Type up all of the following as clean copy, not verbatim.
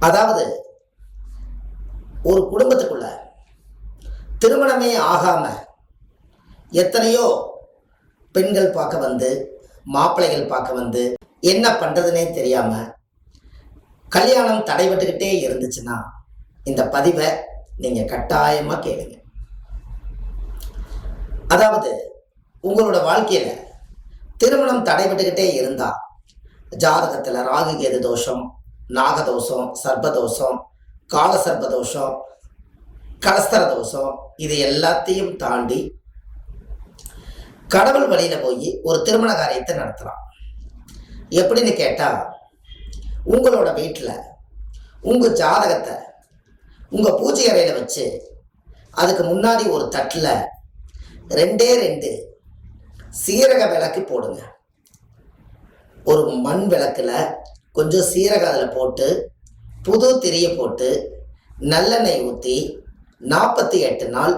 அதாவது ஒரு குடும்பத்துக்குள்ள திருமணமே ஆகாம எத்தனையோ பெண்கள் பார்க்க வந்து, மாப்பிள்ளைகள் பார்க்க வந்து, என்ன பண்றதுனே தெரியாம கல்யாணம் தடைபட்டுக்கிட்டே இருந்துச்சுன்னா இந்த பதிவை நீங்க கட்டாயமா கேளுங்க. அதாவது உங்களோட வாழ்க்கையில திருமணம் தடைபட்டுக்கிட்டே இருந்தா ஜாதகத்துல ராகு கேது தோஷம், நாகதோஷம், சர்ப்பதோஷம், கால சர்ப்பதோஷம், கலஸ்தர தோஷம், இது எல்லாத்தையும் தாண்டி கடவுள் வழியில போய் ஒரு திருமண காரியத்தை நடத்தலாம். எப்படின்னு கேட்டா, உங்களோட வீட்டில் உங்க ஜாதகத்தை உங்க பூஜை அறையில வச்சு அதுக்கு முன்னாடி ஒரு தட்டில் 2 சீரக விளக்கு போடுங்க. ஒரு மண் விளக்குல கொஞ்சம் சீரகம் அதில் போட்டு புது திரியை போட்டு நல்லெண்ணெய் ஊற்றி 48 நாள்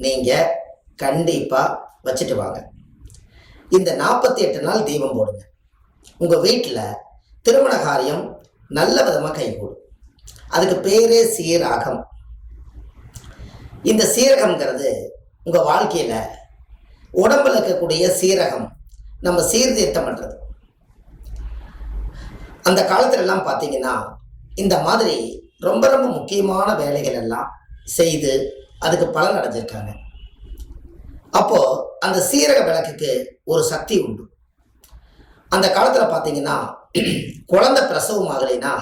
நீங்கள் கண்டிப்பாக வச்சுட்டு வாங்க. இந்த 48 நாள் தீபம் போடுங்க. உங்கள் வீட்டில் திருமண காரியம் நல்ல விதமாக கைகூடும். அதுக்கு பேரே சீரகம். இந்த சீரகம்ங்கிறது உங்கள் வாழ்க்கையில் உடம்புல இருக்கக்கூடிய சீரகம் நம்ம சீர்திருத்தம் பண்ணுறது. அந்த காலத்துலலாம் பார்த்தீங்கன்னா இந்த மாதிரி ரொம்ப ரொம்ப முக்கியமான வேலைகள் எல்லாம் செய்து அதுக்கு பலன் அடைஞ்சிருக்காங்க. அப்போ அந்த சீரக விளக்குக்கு ஒரு சக்தி உண்டு. அந்த காலத்துல பார்த்தீங்கன்னா குழந்தை பிரசவம் ஆகலைன்னா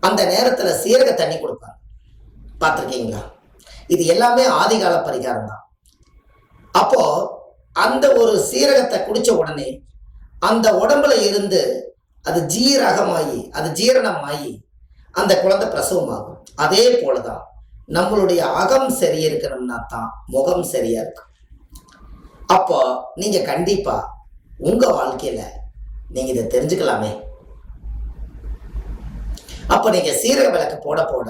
அந்த நேரத்தில் சீரக தண்ணி கொடுப்பாங்க. பார்த்துருக்கீங்களா? இது எல்லாமே ஆதிகால பரிகாரம் தான். அப்போ அந்த ஒரு சீரகத்தை குடிச்ச உடனே அந்த உடம்புல இருந்து அது ஜீரகமாகி அது ஜீரணமாகி அந்த குழந்தை பிரசவம் ஆகும். அதே போலதான் நம்மளுடைய அகம் சரியா இருக்கணும்னா தான் முகம் சரியா இருக்கும். அப்போ நீங்க கண்டிப்பா உங்க வாழ்க்கையில நீங்க இதை தெரிஞ்சுக்கலாமே. அப்ப நீங்க சீரக விளக்கு போட போட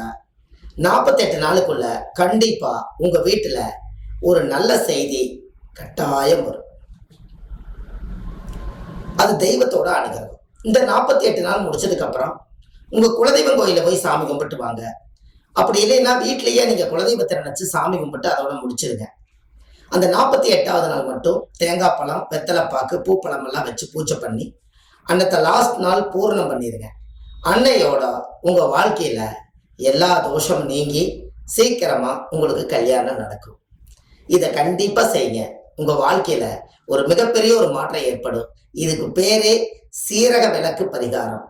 48 நாளுக்குள்ள கண்டிப்பா உங்க வீட்டுல ஒரு நல்ல செய்தி கட்டாயம் வரும். அது தெய்வத்தோட அனுகிரகம். இந்த 48 நாள் முடிச்சதுக்கு அப்புறம் உங்க குலதெய்வம் கோயில போய் சாமி கும்பிட்டு வாங்க. அப்படி இல்லைன்னா வீட்லயே நீங்க குலதெய்வத்தை நினைச்சு சாமி கும்பிட்டு அதோட முடிச்சிருங்க. அந்த 48வது நாள் மட்டும் தேங்காய் பழம், வெத்தலைப்பாக்கு, பூப்பழம் எல்லாம் வச்சு பூஜை பண்ணி அன்னத்தை லாஸ்ட் நாள் பூர்ணம் பண்ணிடுங்க. அன்னையோட உங்க வாழ்க்கையில எல்லா தோஷமும் நீங்கி சீக்கிரமா உங்களுக்கு கல்யாணம் நடக்கும். இதை கண்டிப்பா செய்யுங்க. உங்க வாழ்க்கையில ஒரு மிகப்பெரிய ஒரு மாற்றம் ஏற்படும். இதுக்கு பேரே சீரக விளக்கு பரிகாரம்.